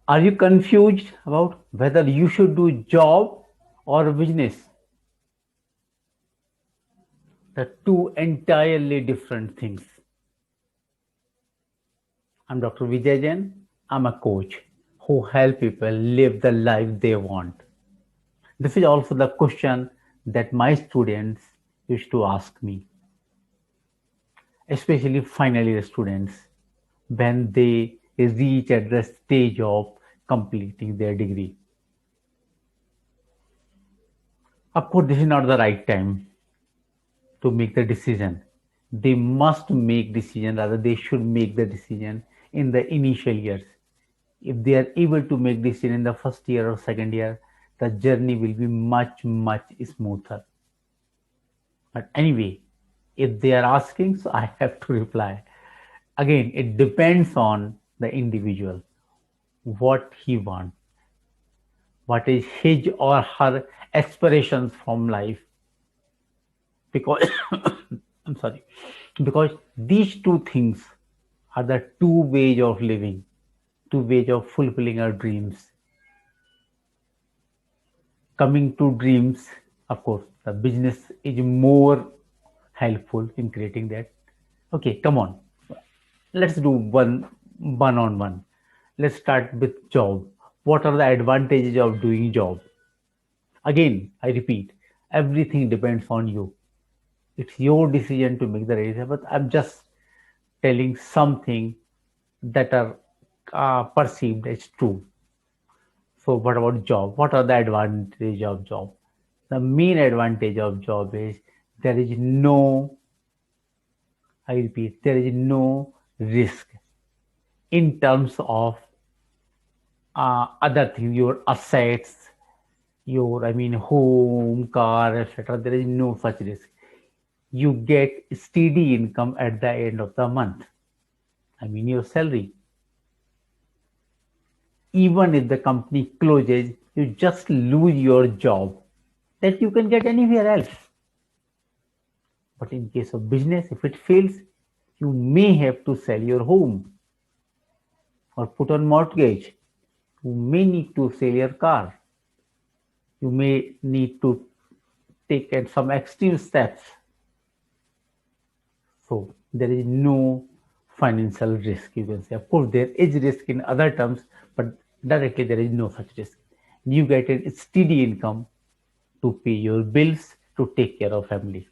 Are you confused about whether you should do job or business? The two entirely different things. I'm Dr. Vijay Jain. I'm a coach who help people live the life they want. This is also the question that my students used to ask me, especially final year students, when they reach at the stage of completing their degree. Of course, this is not the right time to make the decision. They must make decision, rather they should make the decision in the initial years. If they are able to make decision in the first year or second year, the journey will be much smoother. But anyway, if they are asking, so I have to reply. Again, it depends on the individual, what he wants, what is his or her aspirations from life. Because I'm sorry, because these two things are the two ways of living, two ways of fulfilling our dreams. Coming to dreams, of course, the business is more helpful in creating that. Okay, come on, let's do one on one. Let's start with job. What are the advantages of doing job? Again, I repeat, everything depends on you. It's your decision to make the decision, but I'm just telling something that are perceived as true. So what about job? What are the advantage of job? The main advantage of job is there is no, I repeat, there is no risk in terms of other things, your assets, your, I mean, home, car, etc. There is no such risk. You get steady income at the end of the month. I mean, your salary. Even if the company closes, you just lose your job that you can get anywhere else. But in case of business, if it fails, you may have to sell your home or put on mortgage. You may need to sell your car. You may need to take some extreme steps. So there is no financial risk, you can say. Of course, there is risk in other terms, but directly there is no such risk. You get a steady income to pay your bills, to take care of family.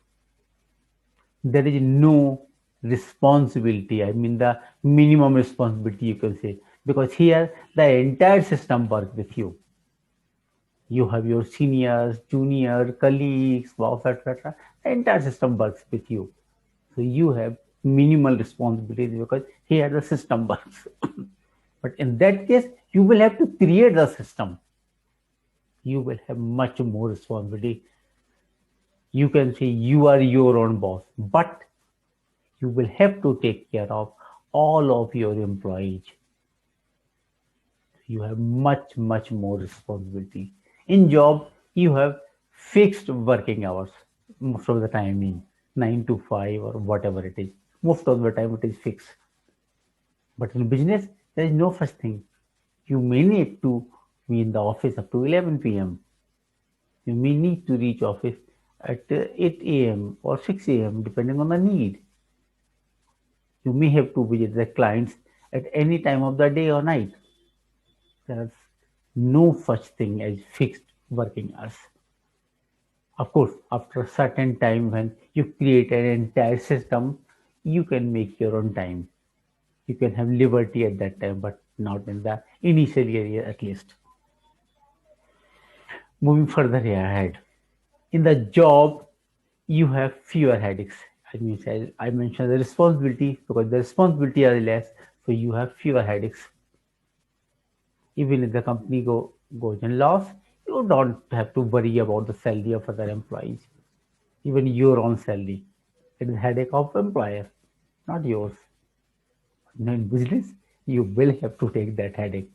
There is no responsibility, I mean the minimum responsibility, you can say, because here the entire system works with you. You have your seniors, junior, colleagues, boss, etc. The entire system works with you. So you have minimal responsibilities because here the system works. But in that case, you will have to create the system. You will have much more responsibility. You can say you are your own boss, but you will have to take care of all of your employees. You have much more responsibility. In job, you have fixed working hours most of the time, I mean 9 to 5 or whatever it is. Most of the time it is fixed. But in business, there is no such thing. You may need to be in the office up to 11 p.m. You may need to reach office at 8 a.m. or 6 a.m. depending on the need. You may have to visit the clients at any time of the day or night. There's no such thing as fixed working hours. Of course, after a certain time when you create an entire system, you can make your own time. You can have liberty at that time, but not in the initial area at least. Moving further ahead, in the job, you have fewer headaches. I mean, as I mentioned the responsibility, because the responsibility are less, so you have fewer headaches. Even if the company goes in loss, you don't have to worry about the salary of other employees, even your own salary. It is headache of employer, not yours. Now in business, you will have to take that headache.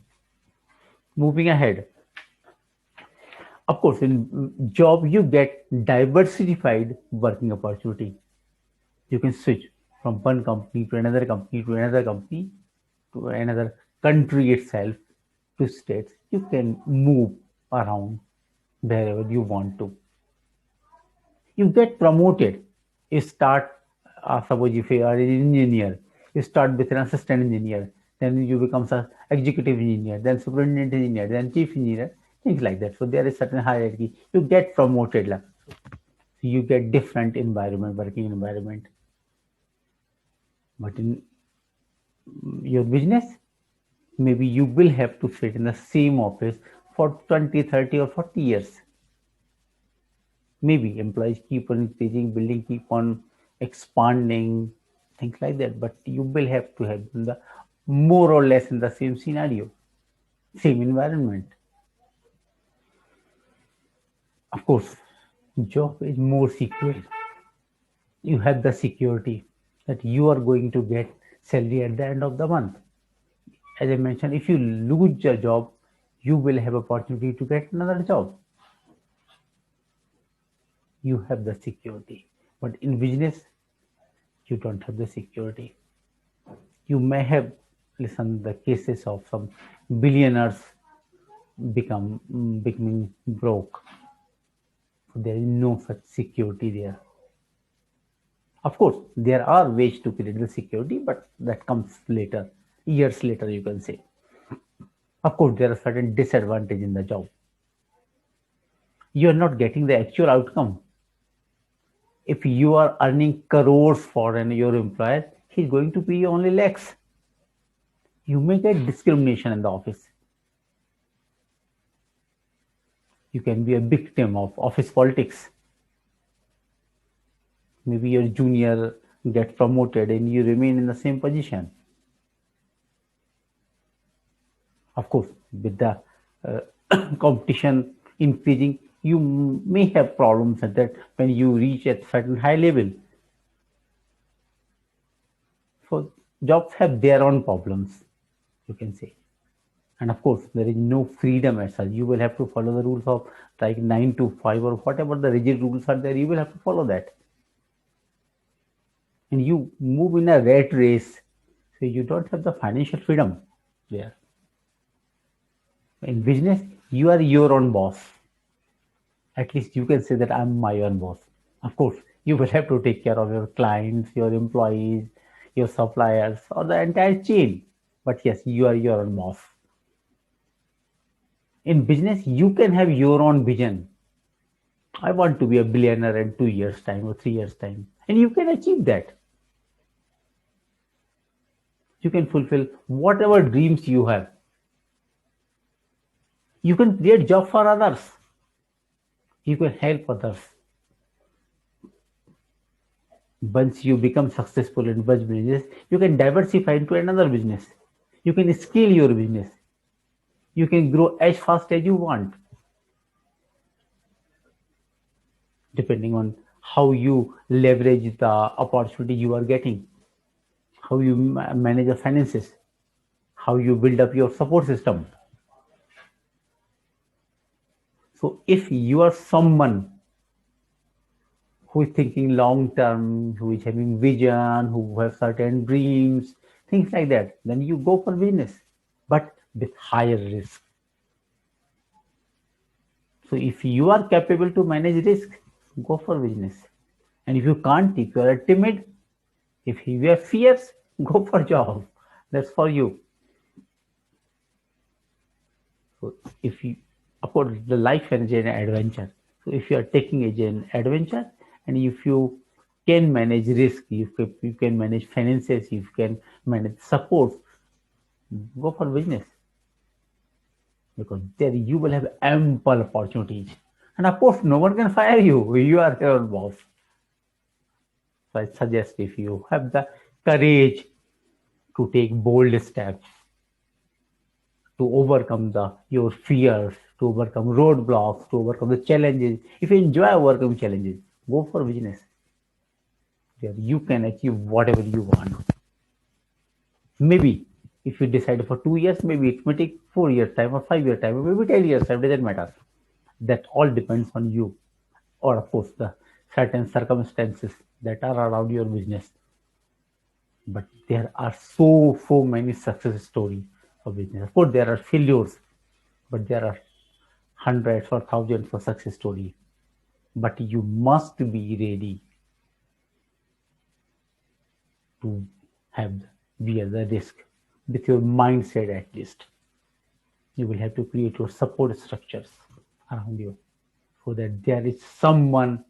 Moving ahead, of course, in job you get diversified working opportunity. You can switch from one company to another company to another company to another country itself. to states, you can move around wherever you want to. You get promoted. You start, suppose if you are an engineer, you start with an assistant engineer, then you become an executive engineer, then superintendent engineer, then chief engineer, things like that. So there is certain hierarchy. You get promoted. So you get different environment, working environment. But in your business, maybe you will have to sit in the same office for 20, 30, or 40 years. Maybe employees keep on increasing, building keep on expanding, things like that. But you will have to have the more or less in the same scenario, same environment. Of course, job is more secure. You have the security that you are going to get salary at the end of the month. As I mentioned, if you lose your job, you will have opportunity to get another job. You have the security. But in business, you don't have the security. You may have listened the cases of some billionaires becoming broke. So there is no such security there. Of course, there are ways to create the security, but that comes later, years later, you can say. Of course, there are certain disadvantages in the job. You are not getting the actual outcome. If you are earning crores for your employer, he's going to pay you only lakhs. You may get discrimination in the office. You can be a victim of office politics. Maybe your junior gets promoted and you remain in the same position. Of course, with the uh, competition increasing, you may have problems at that when you reach a certain high level. So jobs have their own problems, you can say. And of course, there is no freedom as such. You will have to follow the rules of like 9 to 5 or whatever the rigid rules are there. You will have to follow that. And you move in a rat race, so you don't have the financial freedom there. In business, you are your own boss. At least you can say that I'm my own boss. Of course, you will have to take care of your clients, your employees, your suppliers, or the entire chain. But yes, you are your own boss. In business, you can have your own vision. I want to be a billionaire in 2 years' time or 3 years' time. And you can achieve that. You can fulfill whatever dreams you have. You can create job for others. You can help others. Once you become successful in one business, you can diversify into another business. You can scale your business. You can grow as fast as you want, depending on how you leverage the opportunity you are getting, how you manage the finances, how you build up your support system. So if you are someone who is thinking long term, who is having vision, who have certain dreams, things like that, then you go for business, but with higher risk. So if you are capable to manage risk, go for business. And if you can't, if you are timid, if you have fears, go for job. That's for you. So if you, of course, the life is an adventure. So if you are taking it as an adventure, and if you can manage risk, you can manage finances, you can manage support, go for business because there you will have ample opportunities. And of course, no one can fire you. You are your boss. So I suggest if you have the courage to take bold steps, to overcome your fears, to overcome roadblocks, to overcome the challenges. If you enjoy overcoming challenges, go for business. There you can achieve whatever you want. Maybe if you decide for 2 years, maybe it may take 4 years time or 5 year time, or maybe 10 years time. Doesn't matter. That all depends on you, or of course the certain circumstances that are around your business. But there are so many success stories of business. Of course, there are failures. but there are hundreds or thousands of success stories. But you must be ready to have bear the risk with your mindset at least. You will have to create your support structures around you so that there is someone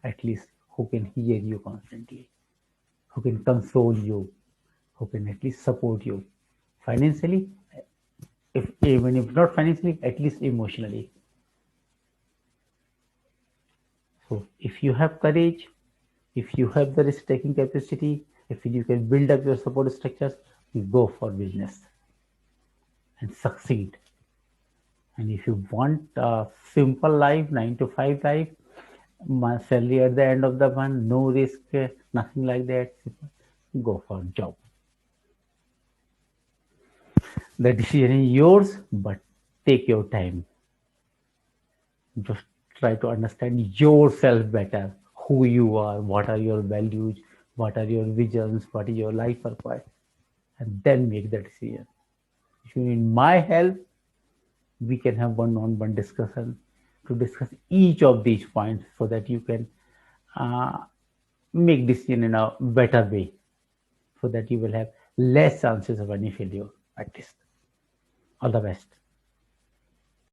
at least who can hear you constantly, who can console you, who can at least support you financially, if even if not financially, at least emotionally. So if you have courage, if you have the risk taking capacity, if you can build up your support structures, go for business and succeed. And if you want a simple life, 9 to 5 life, salary at the end of the month, no risk, nothing like that, go for job. The decision is yours, but take your time. Just try to understand yourself better, who you are, what are your values, what are your visions, what is your life purpose, and then make the decision. If you need my help, we can have one-on-one discussion to discuss each of these points so that you can uh, make decision in a better way, so that you will have less chances of any failure at least. All the best.